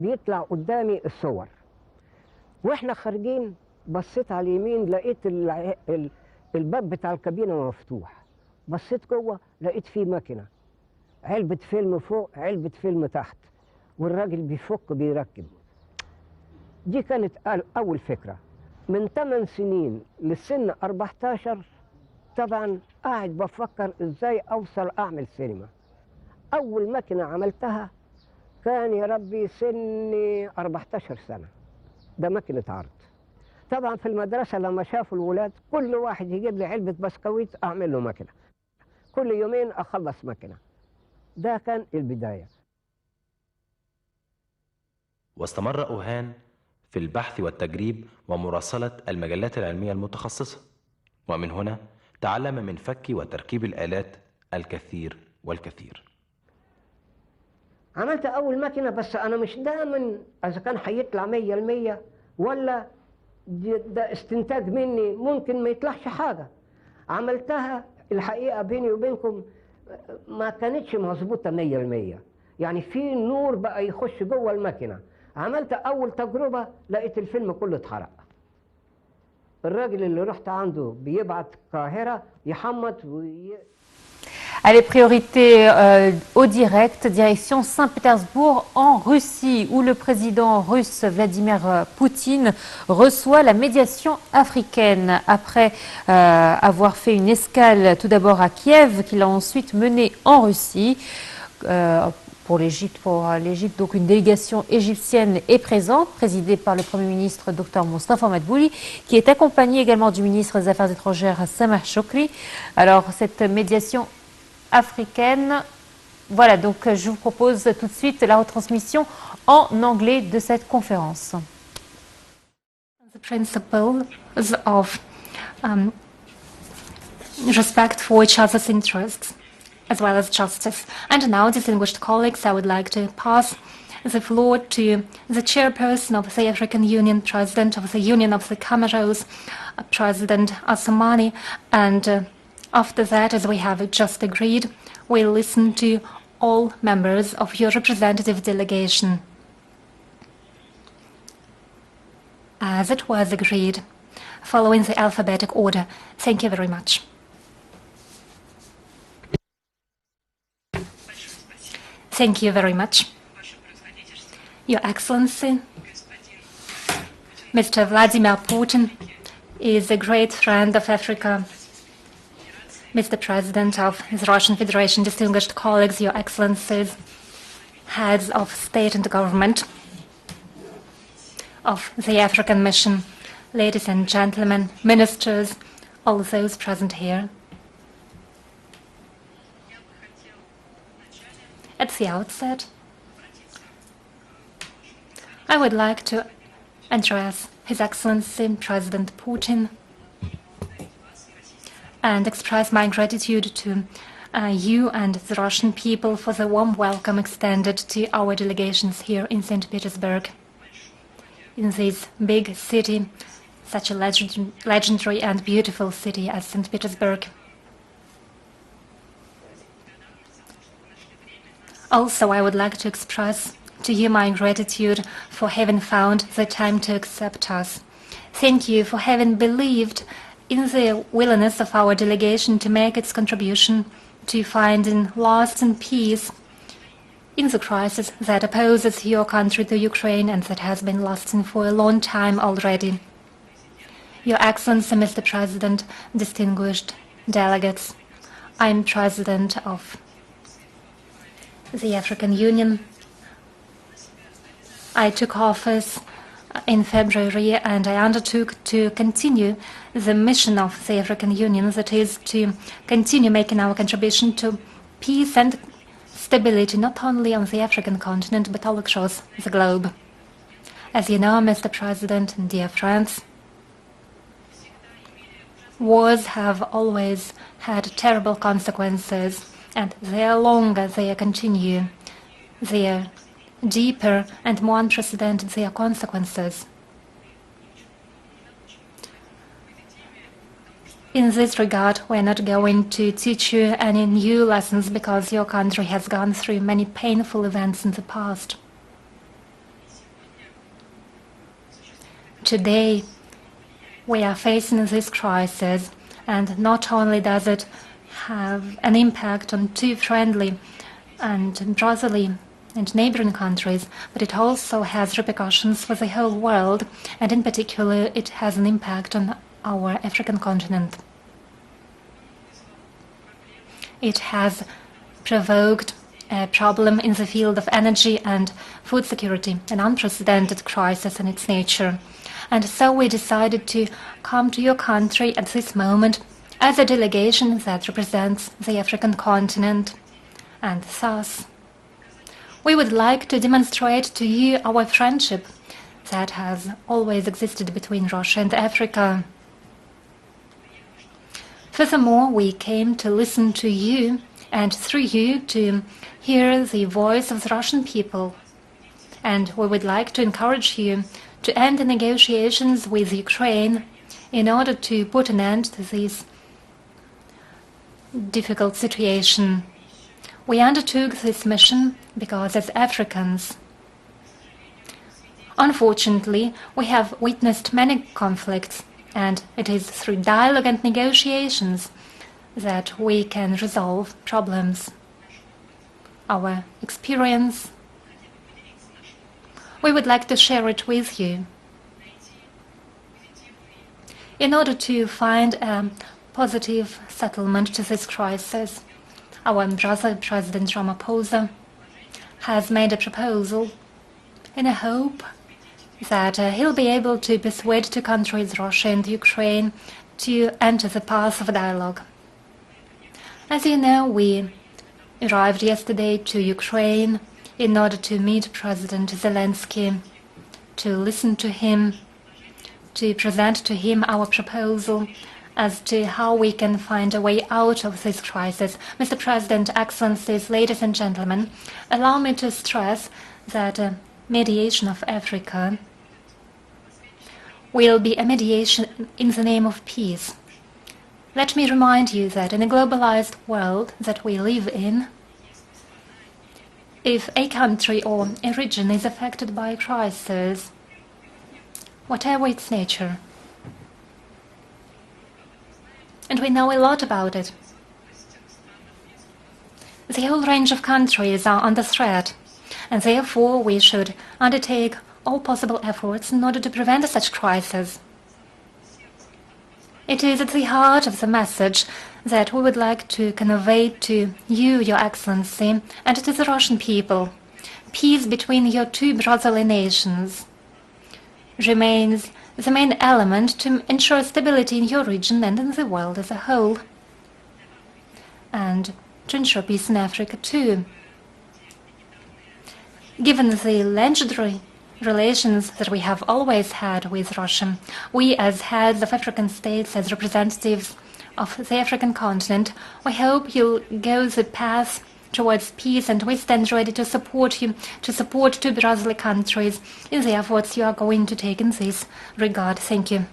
بيطلع قدامي الصور، واحنا خارجين بصيت على اليمين لقيت الباب بتاع الكابينة مفتوح، بصيت جوه لقيت فيه ماكينة، علبة فيلم فوق علبة فيلم تحت، والراجل بيفك بيركب. دي كانت أول فكرة. من 8 سنين للسن 14 طبعا قاعد بفكر ازاي اوصل اعمل سينما. اول ماكينة عملتها كان يا ربي سني 14 سنة، ده ماكينة عرض. طبعا في المدرسة لما شافوا الولاد كل واحد يجيب لي علبة بسكويت اعمل له ماكينة، كل يومين اخلص ماكينة. ده كان البداية. واستمر أوهان في البحث والتجريب ومراسلة المجلات العلمية المتخصصة، ومن هنا تعلم من فك وتركيب الآلات الكثير والكثير. عملت أول ماكينة بس أنا مش دائما إذا كان هيطلع 100% ولا ده استنتاج مني، ممكن ما يطلعش حاجة. عملتها الحقيقة بيني وبينكم ما كانتش مظبوطة 100%، يعني في نور بقى يخش جوه الماكينة. عملت أول تجربة لقيت الفيلم كله اتحرق. الراجل اللي رحت عنده بيبعت القاهرة يحمط Allez, priorité au direct, direction Saint-Pétersbourg en Russie, où le président russe Vladimir Poutine reçoit la médiation africaine. Après avoir fait une escale tout d'abord à Kiev, qu'il a ensuite menée en Russie. Pour l'Égypte, donc une délégation égyptienne est présente, présidée par le Premier ministre Dr Mostafa Madbouli, qui est accompagné également du ministre des Affaires étrangères Sameh Shoukry. Alors cette médiation africaine, voilà, donc je vous propose tout de suite la retransmission en anglais de cette conférence. The principles of respect for each other's interests, as well as justice. And now, distinguished colleagues, I would like to pass the floor to the chairperson of the African Union, President of the Union of the Comoros, President Assoumani, and after that, as we have just agreed, we'll listen to all members of your representative delegation. As it was agreed, following the alphabetic order. Thank you very much. Thank you very much. Your Excellency, Mr. Vladimir Putin is a great friend of Africa. Mr. President of the Russian Federation, distinguished colleagues, Your Excellencies, heads of state and government of the African Mission, ladies and gentlemen, ministers, all those present here. At the outset, I would like to address His Excellency President Putin and express my gratitude to you and the Russian people for the warm welcome extended to our delegations here in St. Petersburg. In this big city, such a legendary and beautiful city as St. Petersburg. Also, I would like to express to you my gratitude for having found the time to accept us. Thank you for having believed in the willingness of our delegation to make its contribution to finding lasting peace in the crisis that opposes your country to Ukraine and that has been lasting for a long time already. Your Excellency, Mr. President, distinguished delegates, I am President of the African Union. I took office in February and I undertook to continue the mission of the African Union, that is to continue making our contribution to peace and stability not only on the African continent but all across the globe. As you know, Mr. President and dear friends, wars have always had terrible consequences, and the longer they continue, the deeper and more unprecedented their consequences. In this regard, we are not going to teach you any new lessons because your country has gone through many painful events in the past. Today, we are facing this crisis, and not only does it have an impact on two friendly and brotherly and neighboring countries, but it also has repercussions for the whole world, and in particular, it has an impact on our African continent. It has provoked a problem in the field of energy and food security, an unprecedented crisis in its nature. And so we decided to come to your country at this moment as a delegation that represents the African continent. And thus, we would like to demonstrate to you our friendship that has always existed between Russia and Africa. Furthermore, we came to listen to you and through you to hear the voice of the Russian people. And we would like to encourage you to end the negotiations with Ukraine in order to put an end to this difficult situation. We undertook this mission because as Africans, unfortunately, we have witnessed many conflicts, and it is through dialogue and negotiations that we can resolve problems. Our experience, we would like to share it with you in order to find a positive settlement to this crisis. Our brother, President Ramaphosa, has made a proposal in a hope that he'll be able to persuade two countries, Russia and Ukraine, to enter the path of dialogue. As you know, we arrived yesterday to Ukraine in order to meet President Zelensky, to listen to him, to present to him our proposal as to how we can find a way out of this crisis. Mr. President, Excellencies, ladies and gentlemen, allow me to stress that mediation of Africa will be a mediation in the name of peace. Let me remind you that in a globalized world that we live in, if a country or a region is affected by a crisis, whatever its nature, and we know a lot about it, the whole range of countries are under threat, and therefore we should undertake all possible efforts in order to prevent such crisis. It is at the heart of the message that we would like to convey to you, Your Excellency, and to the Russian people. Peace between your two brotherly nations remains the main element to ensure stability in your region and in the world as a whole, and to ensure peace in Africa too. Given the legendary relations that we have always had with Russia, we as heads of African states, as representatives of the African continent, we hope you'll go the path towards peace, and we stand ready to support you, to support two brotherly countries in the efforts you are going to take in this regard. Thank you.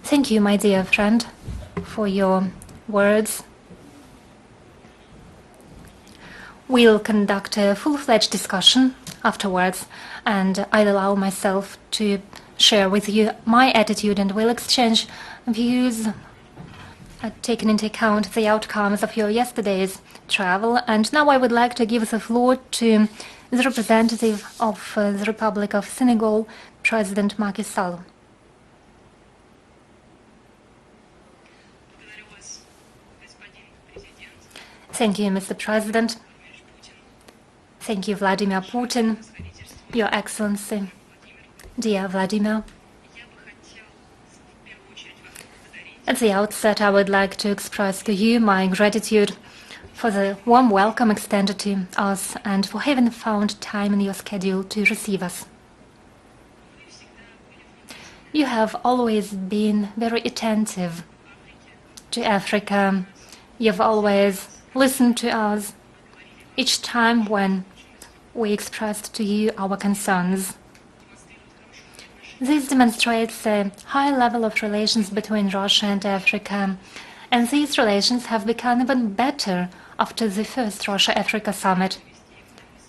Thank you, my dear friend, for your words. We'll conduct a full-fledged discussion afterwards, and I'll allow myself to share with you my attitude, and we'll exchange views, taking into account the outcomes of your yesterday's travel. And now I would like to give the floor to the representative of the Republic of Senegal, President Macky Sall. Thank you, Mr. President. Thank you, Vladimir Putin, Your Excellency, dear Vladimir. At the outset, I would like to express to you my gratitude for the warm welcome extended to us and for having found time in your schedule to receive us. You have always been very attentive to Africa. You've always listened to us each time when we expressed to you our concerns. This demonstrates a high level of relations between Russia and Africa, and these relations have become even better after the first Russia-Africa summit.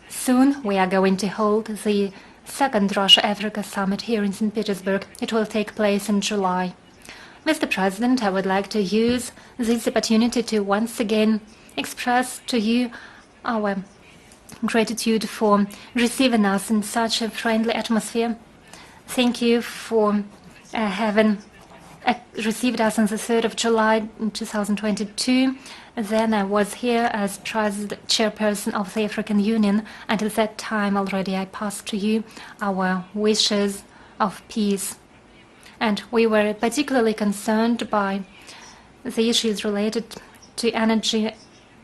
Soon we are going to hold the second Russia-Africa summit here in St. Petersburg. It will take place in July. Mr. President, I would like to use this opportunity to once again express to you our gratitude for receiving us in such a friendly atmosphere. Thank you for having received us on the 3rd of July in 2022. Then I was here as chairperson of the African Union, and at that time already I passed to you our wishes of peace. And we were particularly concerned by the issues related to energy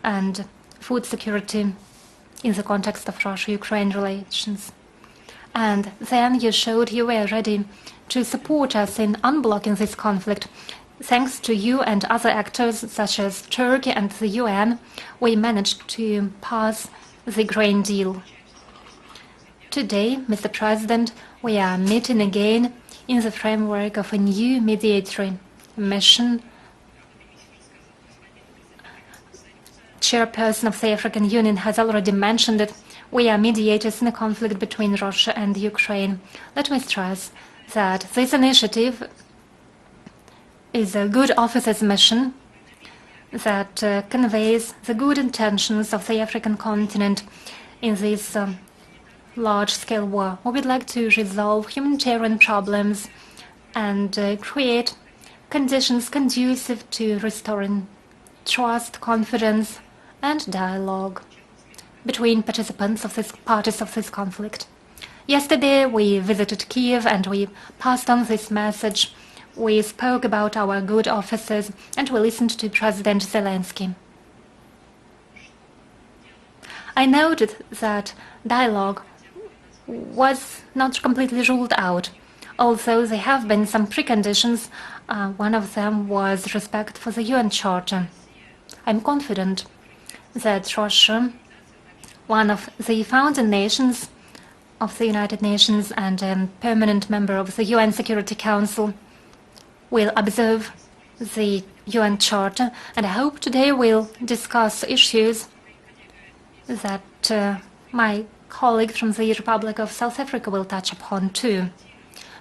and food security in the context of Russia-Ukraine relations. And then you showed you were ready to support us in unblocking this conflict. Thanks to you and other actors such as Turkey and the UN, we managed to pass the grain deal. Today, Mr. President, we are meeting again in the framework of a new mediatory mission. Chairperson of the African Union has already mentioned it. We are mediators in a conflict between Russia and Ukraine. Let me stress that this initiative is a good officer's mission that conveys the good intentions of the African continent in this large-scale war. We would like to resolve humanitarian problems and create conditions conducive to restoring trust, confidence, and dialogue between participants of parties of this conflict. Yesterday, we visited Kiev and we passed on this message. We spoke about our good officers and we listened to President Zelensky. I noted that dialogue was not completely ruled out, although there have been some preconditions. One of them was respect for the UN Charter. I'm confident that Russia, one of the founding nations of the United Nations and a permanent member of the UN Security Council, will observe the UN Charter, and I hope today we'll discuss issues that my colleague from the Republic of South Africa will touch upon too.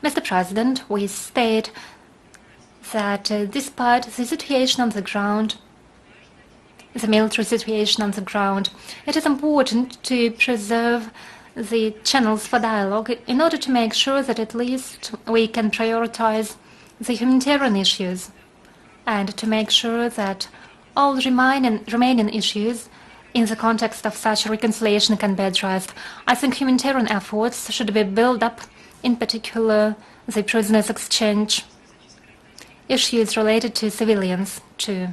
Mr. President, we state that despite the situation on the ground, the military situation on the ground, it is important to preserve the channels for dialogue in order to make sure that at least we can prioritize the humanitarian issues and to make sure that all remaining issues in the context of such reconciliation can be addressed. I think humanitarian efforts should be built up, in particular the prisoners exchange, issues related to civilians too.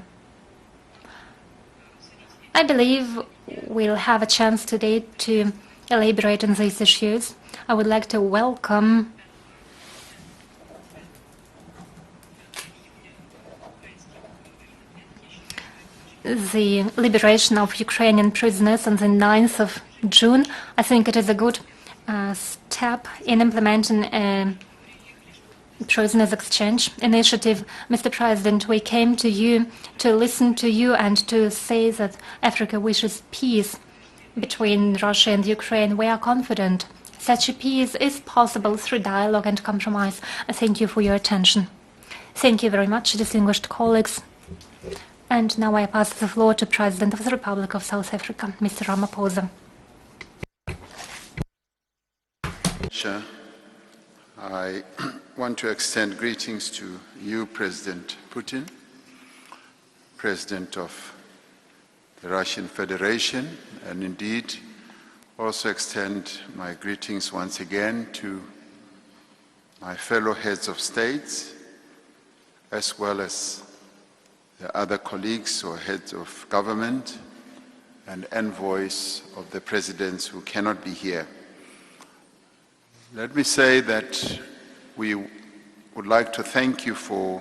I believe we'll have a chance today to elaborate on these issues. I would like to welcome the liberation of Ukrainian prisoners on the 9th of June. I think it is a good step in implementing a prisoners exchange initiative. Mr. President, we came to you to listen to you and to say that Africa wishes peace between Russia and Ukraine. We are confident such a peace is possible through dialogue and compromise. Thank you for your attention. Thank you very much, distinguished colleagues. And now I pass the floor to President of the Republic of South Africa, Mr. Ramaphosa. I want to extend greetings to you, President Putin, President of the Russian Federation, and indeed also extend my greetings once again to my fellow heads of states, as well as the other colleagues or heads of government and envoys of the presidents who cannot be here. Let me say that we would like to thank you for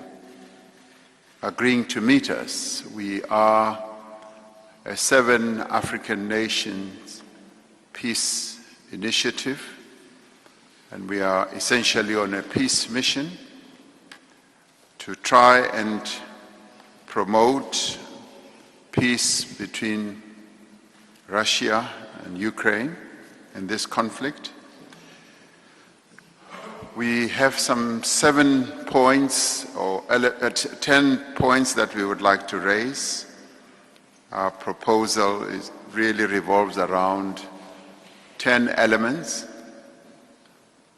agreeing to meet us. We are a 7 African nations peace initiative, and we are essentially on a peace mission to try and promote peace between Russia and Ukraine in this conflict. We have some 7 points or 10 points that we would like to raise. Our proposal really revolves around 10 elements.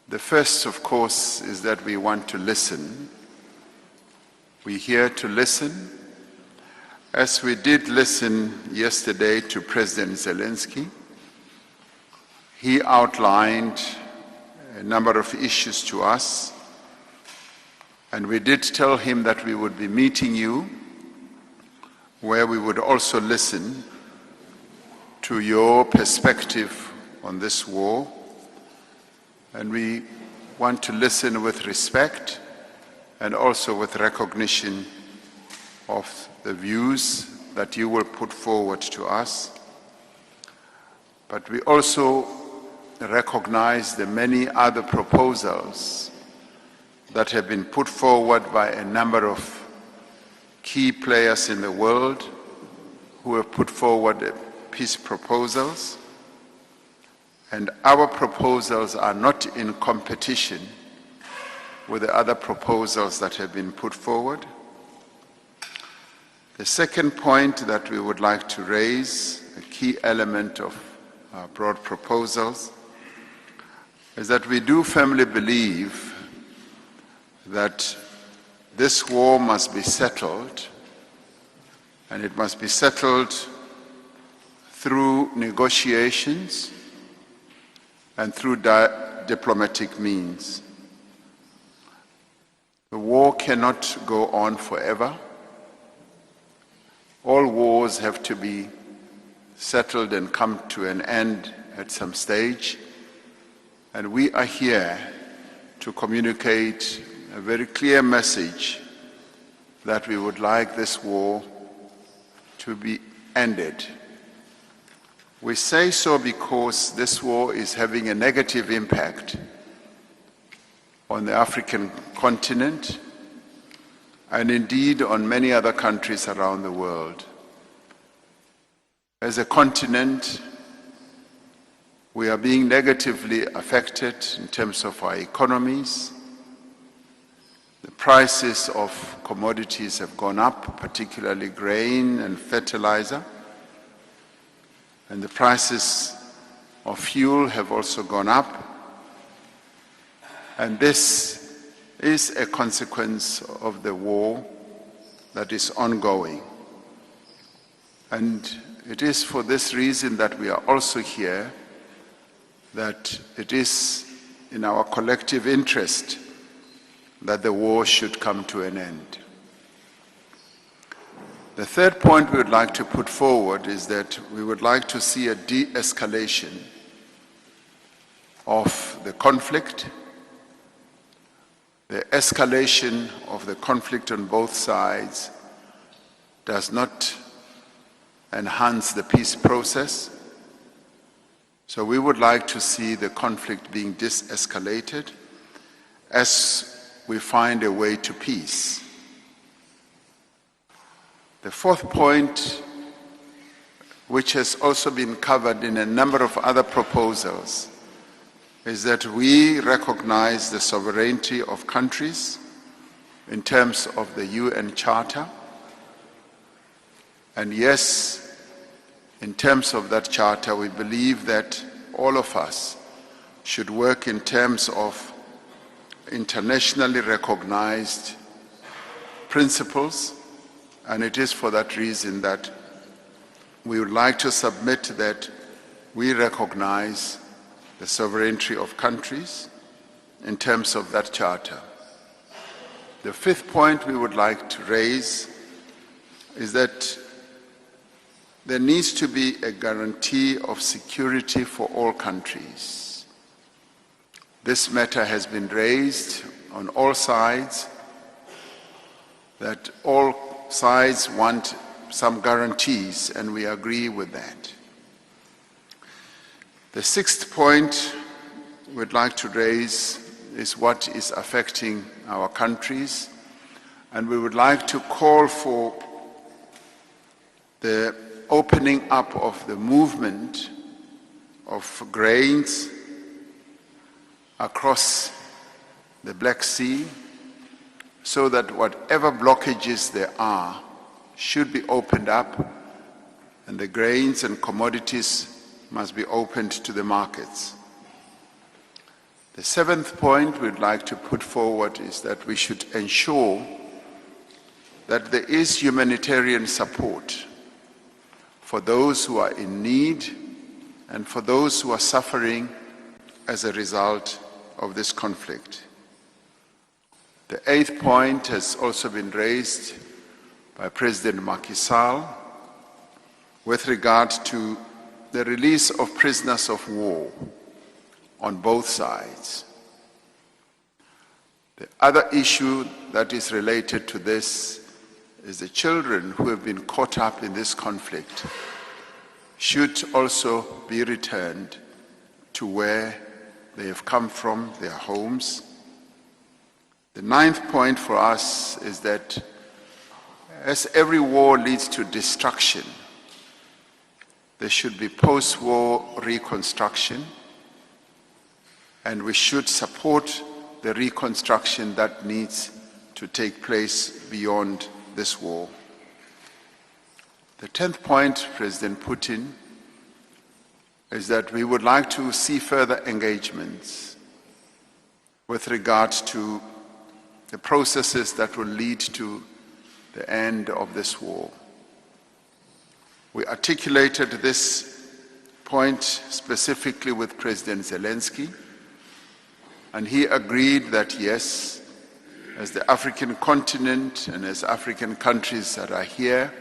The first, of course, is that we want to listen. We're here to listen, as we did listen yesterday to President Zelensky. He outlined a number of issues to us, and we did tell him that we would be meeting you, where we would also listen to your perspective on this war, and we want to listen with respect and also with recognition of the views that you will put forward to us. But we also recognize the many other proposals that have been put forward by a number of key players in the world who have put forward peace proposals. And our proposals are not in competition with the other proposals that have been put forward. The second point that we would like to raise, a key element of our broad proposals, is that we do firmly believe that this war must be settled, and it must be settled through negotiations and through diplomatic means. The war cannot go on forever. All wars have to be settled and come to an end at some stage. And we are here to communicate a very clear message that we would like this war to be ended. We say so because this war is having a negative impact on the African continent and indeed on many other countries around the world. As a continent, we are being negatively affected in terms of our economies. The prices of commodities have gone up, particularly grain and fertilizer. And the prices of fuel have also gone up. And this is a consequence of the war that is ongoing. And it is for this reason that we are also here, that it is in our collective interest that the war should come to an end. The third point we would like to put forward is that we would like to see a de-escalation of the conflict. The escalation of the conflict on both sides does not enhance the peace process. So we would like to see the conflict being de-escalated as we find a way to peace. The fourth point, which has also been covered in a number of other proposals, is that we recognize the sovereignty of countries in terms of the UN Charter. And yes, in terms of that charter, we believe that all of us should work in terms of internationally recognized principles, and it is for that reason that we would like to submit that we recognize the sovereignty of countries in terms of that charter. The fifth point we would like to raise is that there needs to be a guarantee of security for all countries. This matter has been raised on all sides, that all sides want some guarantees, and we agree with that. The sixth point we'd like to raise is what is affecting our countries, and we would like to call for the opening up of the movement of grains across the Black Sea, so that whatever blockages there are should be opened up, and the grains and commodities must be opened to the markets. The seventh point we'd like to put forward is that we should ensure that there is humanitarian support for those who are in need and for those who are suffering as a result of this conflict. The eighth point has also been raised by President Macky Sall with regard to the release of prisoners of war on both sides. The other issue that is related to this is the children who have been caught up in this conflict should also be returned to where they have come from, their homes. The ninth point for us is that as every war leads to destruction, there should be post-war reconstruction, and we should support the reconstruction that needs to take place beyond this war. The 10th point, President Putin, is that we would like to see further engagements with regard to the processes that will lead to the end of this war. We articulated this point specifically with President Zelensky, and he agreed that yes, as the African continent and as African countries that are here,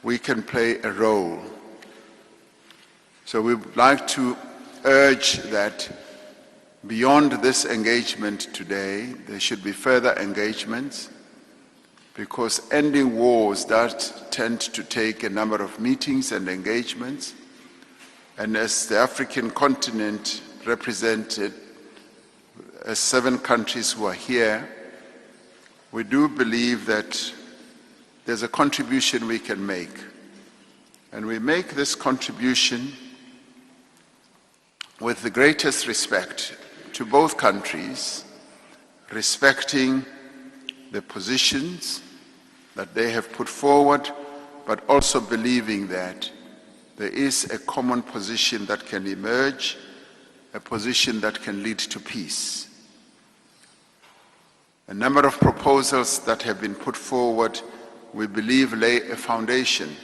we can play a role. So we would like to urge that beyond this engagement today, there should be further engagements, because ending wars that tend to take a number of meetings and engagements. And as the African continent represented as 7 countries who are here, we do believe that there's a contribution we can make. And we make this contribution with the greatest respect to both countries, respecting the positions that they have put forward, but also believing that there is a common position that can emerge, a position that can lead to peace. A number of proposals that have been put forward, we believe, lay a foundation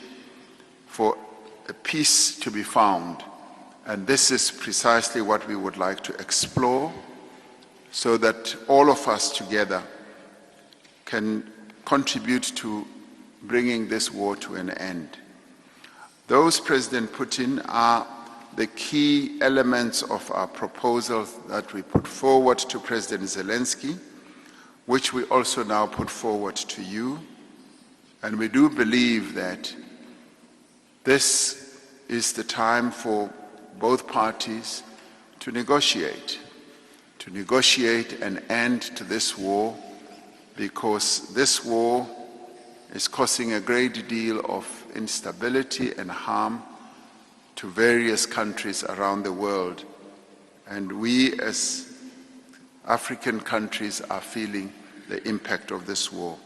for a peace to be found. And this is precisely what we would like to explore, so that all of us together can contribute to bringing this war to an end. Those, President Putin, are the key elements of our proposal that we put forward to President Zelensky, which we also now put forward to you. And we do believe that this is the time for both parties to negotiate an end to this war, because this war is causing a great deal of instability and harm to various countries around the world. And we as African countries are feeling the impact of this war.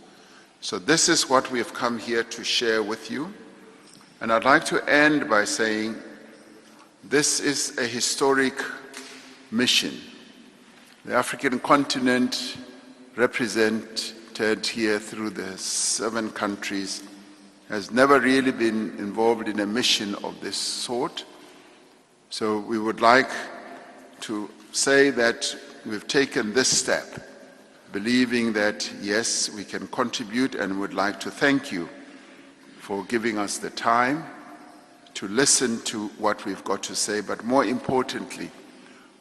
So this is what we have come here to share with you. And I'd like to end by saying this is a historic mission. The African continent, represented here through the 7 countries, has never really been involved in a mission of this sort. So we would like to say that we've taken this step, believing that yes, we can contribute, and would like to thank you for giving us the time to listen to what we've got to say, but more importantly,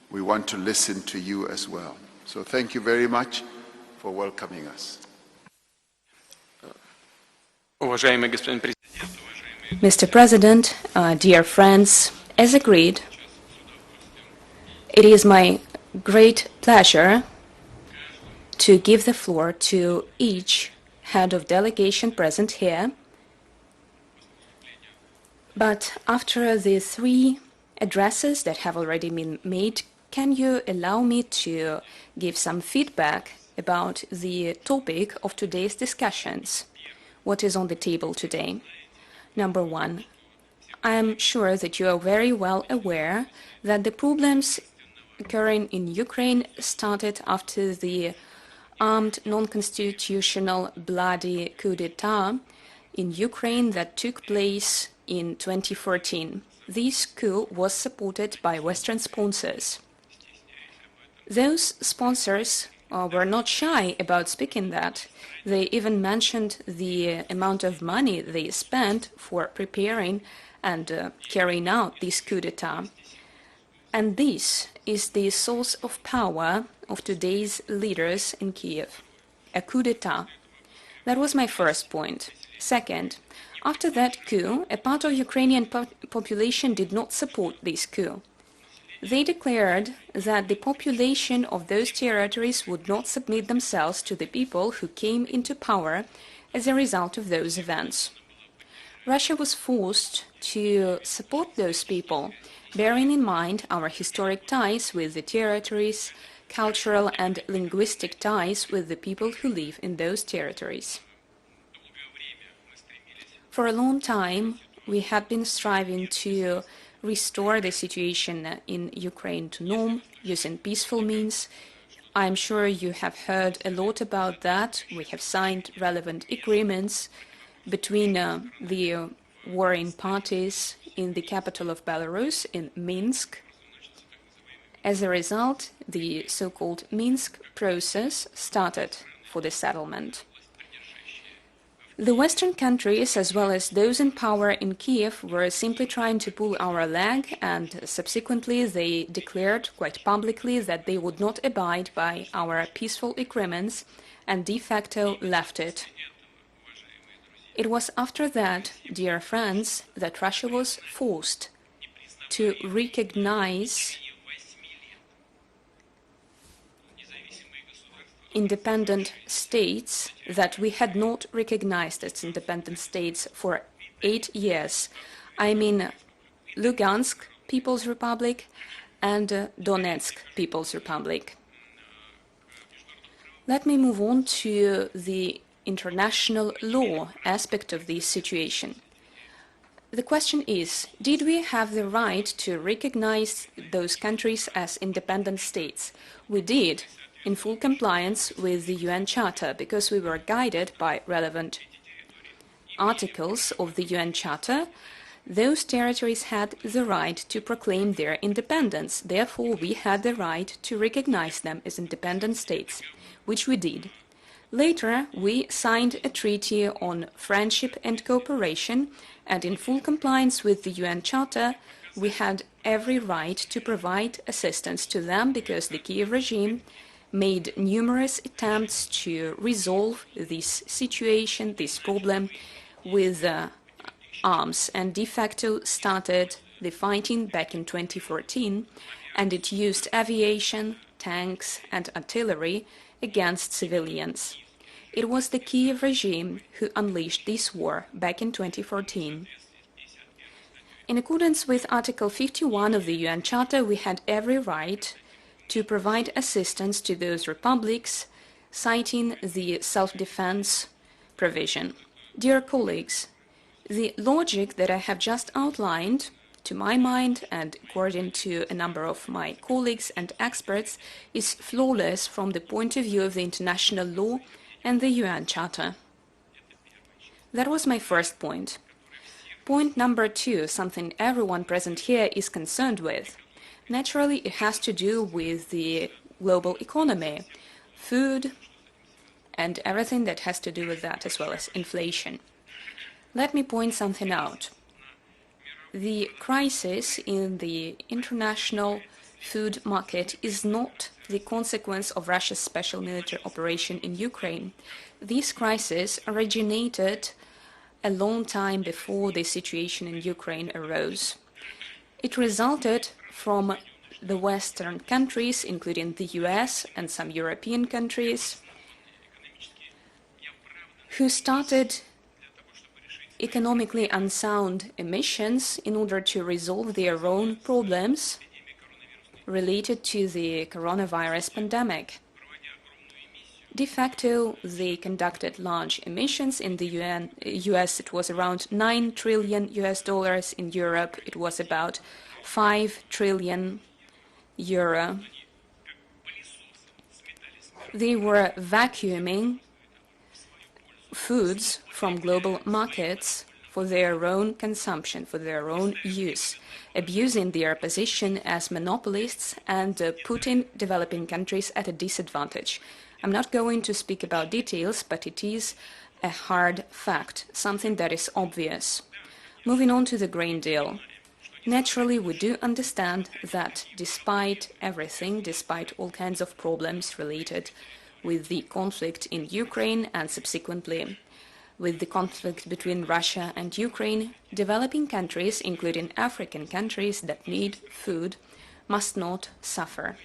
we want to listen to you as well. So thank you very much for welcoming us. Mr. President, dear friends, as agreed, it is my great pleasure to give the floor to each head of delegation present here. But after the 3 addresses that have already been made can you allow me to give some feedback about the topic of today's discussions? What is on the table today? Number one, I am sure that you are very well aware that the problems occurring in Ukraine started after the armed, non-constitutional, bloody coup d'etat in Ukraine that took place in 2014. This coup was supported by Western sponsors. Those sponsors were not shy about speaking that. They even mentioned the amount of money they spent for preparing and carrying out this coup d'etat. And this is the source of power of today's leaders in Kiev, a coup d'etat. That was my first point. Second, after that coup, a part of Ukrainian population did not support this coup. They declared that the population of those territories would not submit themselves to the people who came into power as a result of those events. Russia was forced to support those people, bearing in mind our historic ties with the territories, cultural and linguistic ties with the people who live in those territories. For a long time, we had been striving to restore the situation in Ukraine to norm using peaceful means. I'm sure you have heard a lot about that. We have signed relevant agreements between the warring parties in the capital of Belarus, in Minsk. As a result, the so-called Minsk process started for the settlement. The Western countries, as well as those in power in Kiev, were simply trying to pull our leg, and subsequently they declared quite publicly that they would not abide by our peaceful agreements and de facto left it. It was after that, dear friends, that Russia was forced to recognize independent states that we had not recognized as independent states for 8 years. I mean Lugansk People's Republic and Donetsk People's Republic. Let me move on to the international law aspect of this situation. The question is, did we have the right to recognize those countries as independent states? We did, in full compliance with the UN Charter, because we were guided by relevant articles of the UN Charter. Those territories had the right to proclaim their independence. Therefore, we had the right to recognize them as independent states, which we did. Later, we signed a treaty on friendship and cooperation, and in full compliance with the UN Charter, we had every right to provide assistance to them because the Kiev regime made numerous attempts to resolve this situation, this problem, with arms, and de facto started the fighting back in 2014, and it used aviation, tanks, and artillery against civilians. It was the Kiev regime who unleashed this war back in 2014. In accordance with Article 51 of the UN Charter, we had every right to provide assistance to those republics, citing the self-defense provision. Dear colleagues, the logic that I have just outlined, to my mind and according to a number of my colleagues and experts, is flawless from the point of view of the international law and the UN Charter. That was my first point. Point number two, something everyone present here is concerned with. Naturally, it has to do with the global economy, food, and everything that has to do with that, as well as inflation. Let me point something out. The crisis in the international food market is not the consequence of Russia's special military operation in Ukraine. This crisis originated a long time before the situation in Ukraine arose. It resulted from the Western countries, including the US and some European countries, who started economically unsound emissions in order to resolve their own problems related to the coronavirus pandemic. De facto, they conducted large emissions. In the US, it was around $9 trillion US. In Europe, it was about 5 trillion euro. They were vacuuming foods from global markets for their own consumption, for their own use, abusing their position as monopolists and putting developing countries at a disadvantage. I'm not going to speak about details, but it is a hard fact, something that is obvious. Moving on to the grain deal. Naturally, we do understand that despite everything, despite all kinds of problems related with the conflict in Ukraine and subsequently with the conflict between Russia and Ukraine, developing countries, including African countries that need food, must not suffer.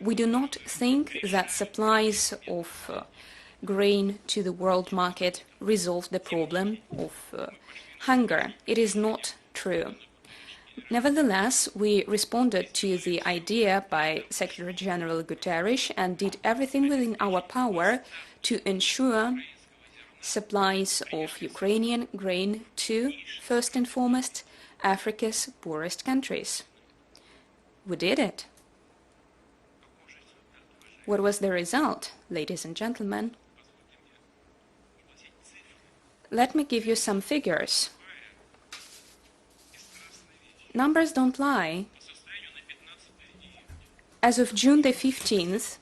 We do not think that supplies of grain to the world market resolve the problem of hunger. It is not true. Nevertheless, we responded to the idea by Secretary General Guterres and did everything within our power to ensure supplies of Ukrainian grain to, first and foremost, Africa's poorest countries. We did it. What was the result, ladies and gentlemen? Let me give you some figures. Numbers don't lie. As of June the 15th,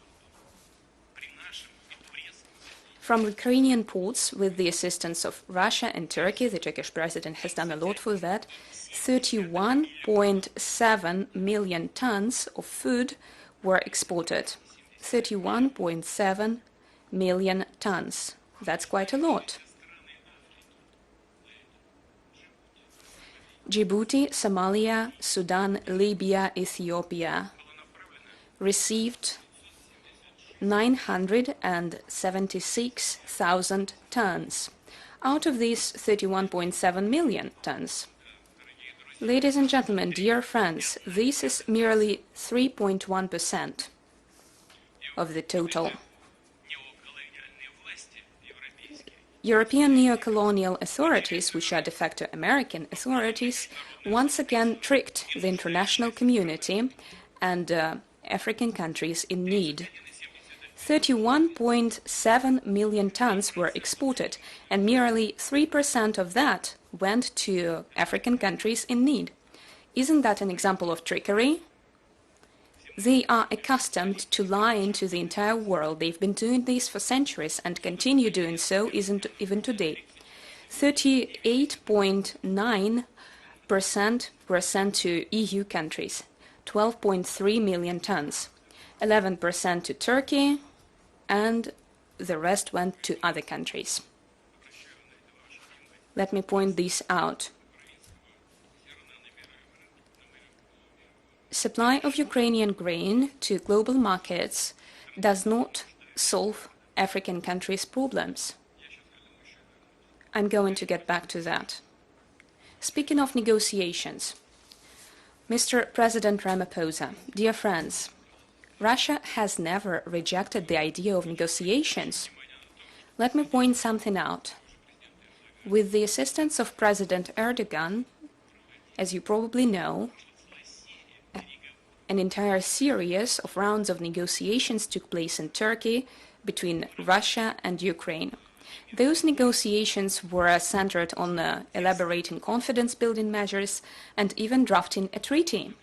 from Ukrainian ports, with the assistance of Russia and Turkey, the Turkish president has done a lot for that, 31.7 million tons of food were exported. 31.7 million tons. That's quite a lot. Djibouti, Somalia, Sudan, Libya, Ethiopia received 976,000 tons out of these 31.7 million tons. Ladies and gentlemen, dear friends, this is merely 3.1% of the total. European neo-colonial authorities, which are de facto American authorities, once again tricked the international community and African countries in need. 31.7 million tons were exported, and merely 3% of that went to African countries in need. Isn't that an example of trickery? They are accustomed to lying to the entire world. They've been doing this for centuries and continue doing so even today. 38.9% were sent to EU countries, 12.3 million tons, 11% to Turkey, and the rest went to other countries. Let me point this out. Supply of Ukrainian grain to global markets does not solve African countries' problems. I'm going to get back to that. Speaking of negotiations, Mr. President Ramaphosa, dear friends, Russia has never rejected the idea of negotiations. Let me point something out. With the assistance of President Erdogan, as you probably know, an entire series of rounds of negotiations took place in Turkey between Russia and Ukraine. Those negotiations were centered on elaborating confidence-building measures and even drafting a treaty.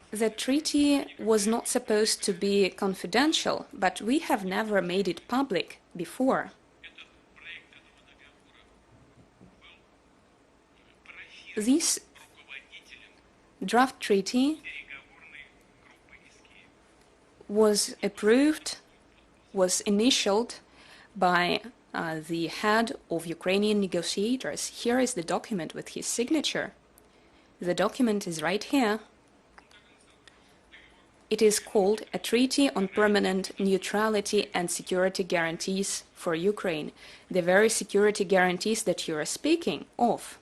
The treaty was not supposed to be confidential, but we have never made it public before. This draft treaty was approved, was initialed by the head of Ukrainian negotiators. Here is the document with his signature. The document is right here. It is called a Treaty on Permanent Neutrality and Security Guarantees for Ukraine, the very security guarantees that you are speaking of.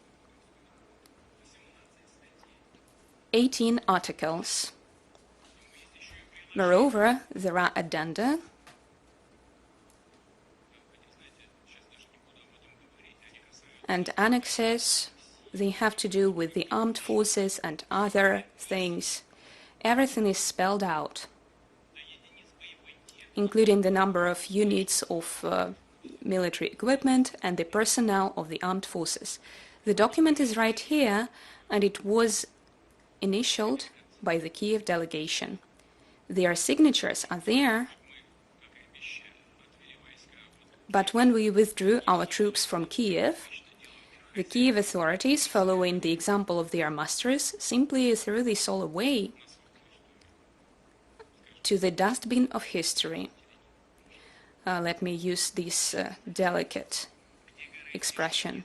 18 articles. Moreover, there are addenda and annexes. They have to do with the armed forces and other things. Everything is spelled out, including the number of units of military equipment and the personnel of the armed forces. The document is right here, and it was initialed by the Kiev delegation. Their signatures are there, but when we withdrew our troops from Kiev, the Kiev authorities, following the example of their masters, simply threw this all away to the dustbin of history. Let me use this delicate expression.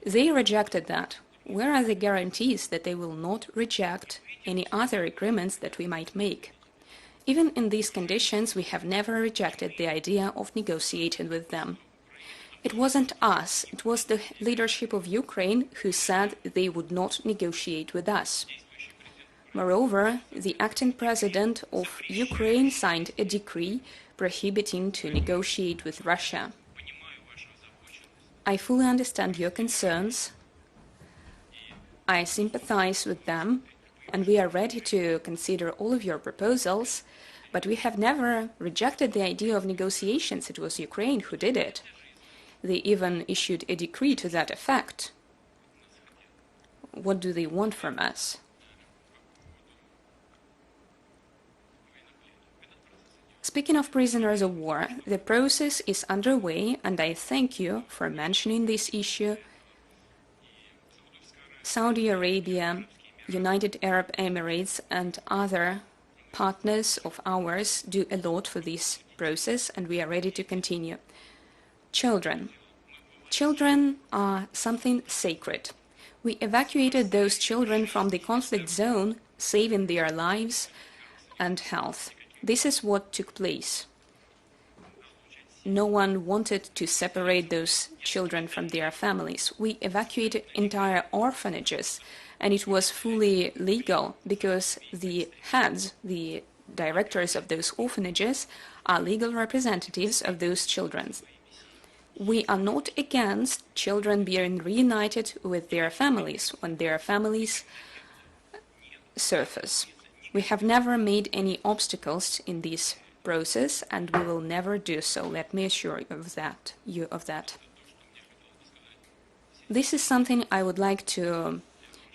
They rejected that. Where are the guarantees that they will not reject any other agreements that we might make? Even in these conditions, we have never rejected the idea of negotiating with them. It wasn't us, it was the leadership of Ukraine who said they would not negotiate with us. Moreover, the acting president of Ukraine signed a decree prohibiting to negotiate with Russia. I fully understand your concerns. I sympathize with them, and we are ready to consider all of your proposals, but we have never rejected the idea of negotiations. It was Ukraine who did it. They even issued a decree to that effect. What do they want from us? Speaking of prisoners of war, the process is underway, and I thank you for mentioning this issue. Saudi Arabia, United Arab Emirates, and other partners of ours do a lot for this process, and we are ready to continue. Children. Children are something sacred. We evacuated those children from the conflict zone, saving their lives and health. This is what took place. No one wanted to separate those children from their families. We evacuated entire orphanages, and it was fully legal because the heads, the directors of those orphanages, are legal representatives of those children. We are not against children being reunited with their families when their families surface. We have never made any obstacles in this process, and we will never do so. Let me assure you of that. This is something I would like to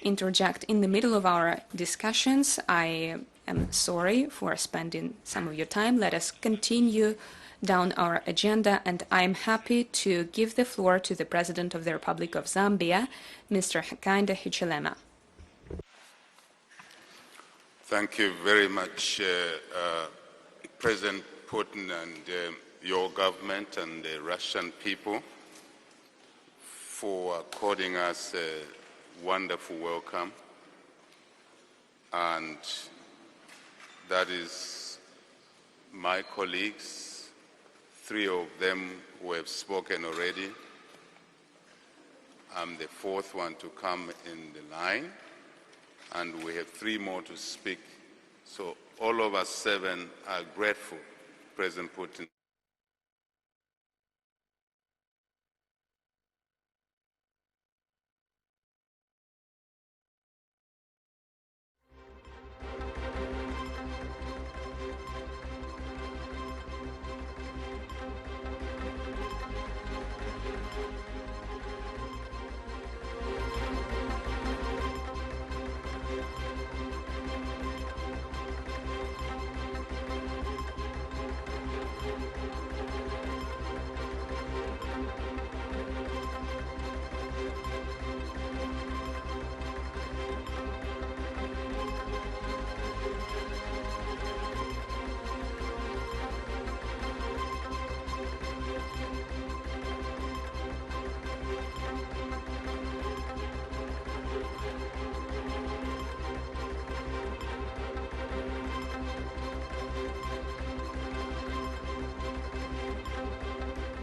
interject in the middle of our discussions. I am sorry for spending some of your time. Let us continue down our agenda, and I'm happy to give the floor to the President of the Republic of Zambia, Mr. Hakainde Hichilema. Thank you very much, President Putin and your government and the Russian people for according us a wonderful welcome. And that is my colleagues, 3 of them who have spoken already. I'm the 4th one to come in the line, and we have 3 more to speak. So all of us 7 are grateful, President Putin.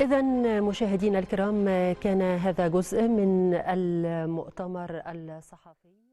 إذا مشاهدينا الكرام، كان هذا جزء من المؤتمر الصحفي.